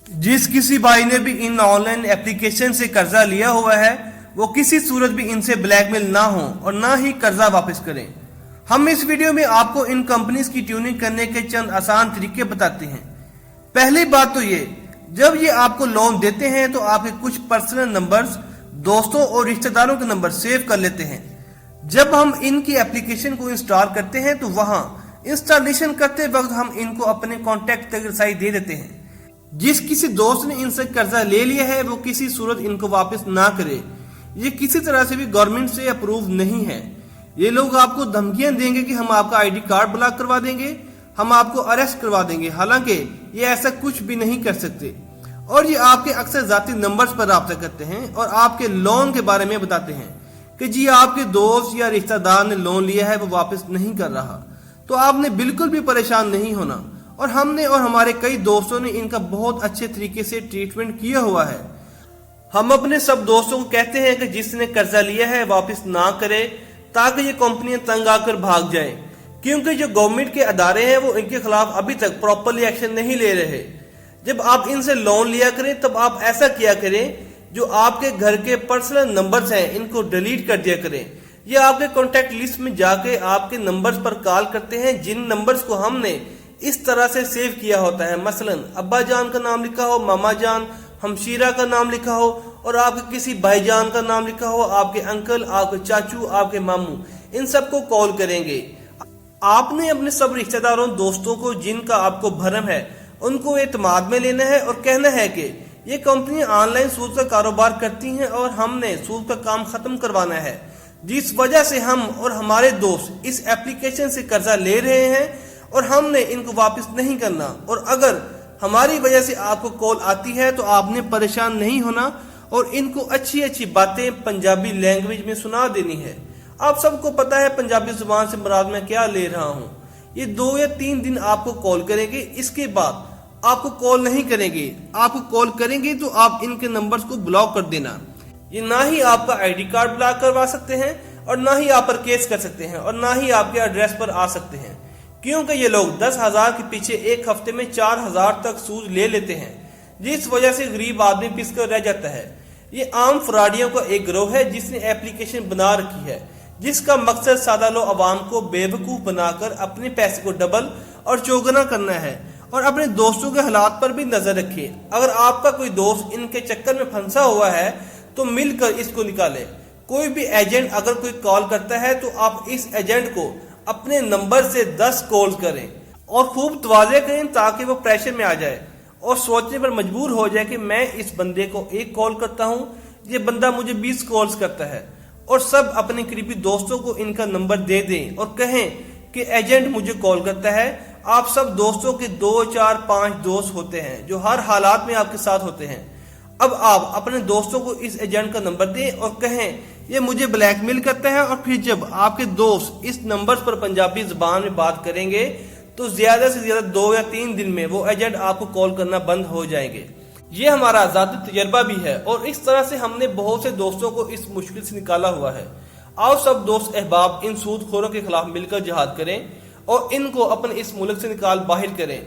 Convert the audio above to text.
जिस किसी भाई ने भी इन ऑनलाइन एप्लीकेशन से कर्जा लिया हुआ है वो किसी सूरत भी इनसे ब्लैकमेल ना हो और ना ही कर्जा वापस करें। हम इस वीडियो में आपको इन कंपनीज की ट्यूनिंग करने के चंद आसान तरीके बताते हैं। पहली बात तो ये, जब ये आपको लोन देते हैं तो आपके कुछ पर्सनल नंबर्स, दोस्तों और रिश्तेदारों के नंबर सेव कर लेते हैं। जब हम इनकी एप्लीकेशन को इंस्टॉल करते हैं तो वहां इंस्टॉलेशन करते वक्त हम इनको अपने कॉन्टेक्ट तक रसाई दे देते हैं। जिस किसी दोस्त ने इनसे कर्जा ले लिया है वो किसी सूरत इनको वापस ना करे। ये किसी तरह से भी गवर्नमेंट से अप्रूव नहीं है। ये लोग आपको धमकियां देंगे कि हम आपका आईडी कार्ड ब्लॉक करवा देंगे, हम आपको अरेस्ट करवा देंगे। हालांकि ये ऐसा कुछ भी नहीं कर सकते और ये आपके अक्सर जाती नंबर्स पर राब्ता करते हैं और आपके लोन के बारे में बताते हैं कि जी आपके दोस्त या रिश्तेदार ने लोन लिया है वो वापस नहीं कर रहा। तो आपने बिल्कुल भी परेशान नहीं होना और हमने और हमारे कई दोस्तों ने इनका बहुत अच्छे तरीके से ट्रीटमेंट किया हुआ है। हम अपने सब दोस्तों को कहते हैं कि जिसने कर्जा लिया है वापस ना करे ताकि ये कंपनियां तंग आकर भाग जाएं, क्योंकि जो गवर्नमेंट के अदारे हैं वो इनके खिलाफ अभी तक प्रॉपरली एक्शन नहीं ले रहे। जब आप इनसे लोन लिया करें तब आप ऐसा किया करें, जो आपके घर के पर्सनल नंबर्स हैं इनको डिलीट कर दिया करें या आपके कॉन्टेक्ट लिस्ट में जाके आपके नंबर्स पर कॉल करते हैं जिन नंबर्स को हमने इस तरह से सेव किया होता है। मसलन अब्बा जान का नाम लिखा हो, मामा जान, हमशीरा का नाम लिखा हो और आपके किसी भाईजान का नाम लिखा हो, आपके अंकल, आपके चाचू, आपके मामू, इन सबको कॉल करेंगे। आपने अपने सब रिश्तेदारों, दोस्तों को जिनका आपको भरम है उनको एतमाद में लेना है और कहना है कि ये कंपनियां ऑनलाइन सूद का कारोबार करती हैं और हमने सूद का काम खत्म करवाना है, जिस वजह से हम और हमारे दोस्त इस एप्लीकेशन से कर्जा ले रहे हैं और हमने इनको वापस नहीं करना। और अगर हमारी वजह से आपको कॉल आती है तो आपने परेशान नहीं होना और इनको अच्छी अच्छी बातें पंजाबी लैंग्वेज में सुना देनी है। आप सबको पता है पंजाबी जुबान से मुराद मैं क्या ले रहा हूँ। ये 2 या 3 दिन आपको कॉल करेंगे, इसके बाद आपको कॉल नहीं करेंगे। आपको कॉल करेंगे तो आप इनके नंबर्स को ब्लॉक कर देना। ये ना ही आपका आईडी कार्ड ब्लॉक करवा सकते हैं और ना ही आप पर केस कर सकते हैं और ना ही आपके एड्रेस पर आ सकते हैं, क्योंकि ये लोग 10,000 के पीछे एक हफ्ते में 4,000 तक सूद ले लेते हैं, जिस वजह से गरीब आदमी पिसकर रह जाता है। ये आम फ्रॉडियों का एक गिरोह है जिसने एप्लीकेशन बना रखी है, जिसका मकसद सादा लो अवाम को बेवकूफ बनाकर अपने पैसे को डबल और चौगुना करना है और अपने दोस्तों के हालात पर भी नजर रखिए। अगर आपका कोई दोस्त इनके चक्कर में फंसा हुआ है तो मिलकर इसको निकाले। कोई भी एजेंट अगर कोई कॉल करता है तो आप इस एजेंट को अपने नंबर से 10 कॉल करें और खूब तवाज़े करें ताकि वो प्रेशर में आ जाए और सोचने पर मजबूर हो जाए कि मैं इस बंदे को 1 कॉल करता हूं, ये बंदा मुझे 20 कॉल्स करता है। और सब अपने करीबी दोस्तों को इनका नंबर दे दें और कहें कि एजेंट मुझे कॉल करता है। आप सब दोस्तों के 2, 4, 5 दोस्त होते हैं जो हर हालात में आपके साथ होते हैं। अब आप अपने दोस्तों को इस एजेंट का नंबर दें और कहें ये मुझे ब्लैकमेल करता है। और फिर जब आपके दोस्त इस नंबर पर पंजाबी जुबान में बात करेंगे तो ज्यादा से ज्यादा 2 या 3 दिन में वो एजेंट आपको कॉल करना बंद हो जाएंगे। ये हमारा आजादी तजर्बा भी है और इस तरह से हमने बहुत से दोस्तों को इस मुश्किल से निकाला हुआ है। आओ सब दोस्त अहबाब इन सूदखोरों के खिलाफ मिलकर जिहाद करें और इनको अपने इस मुल्क से निकाल बाहर करें।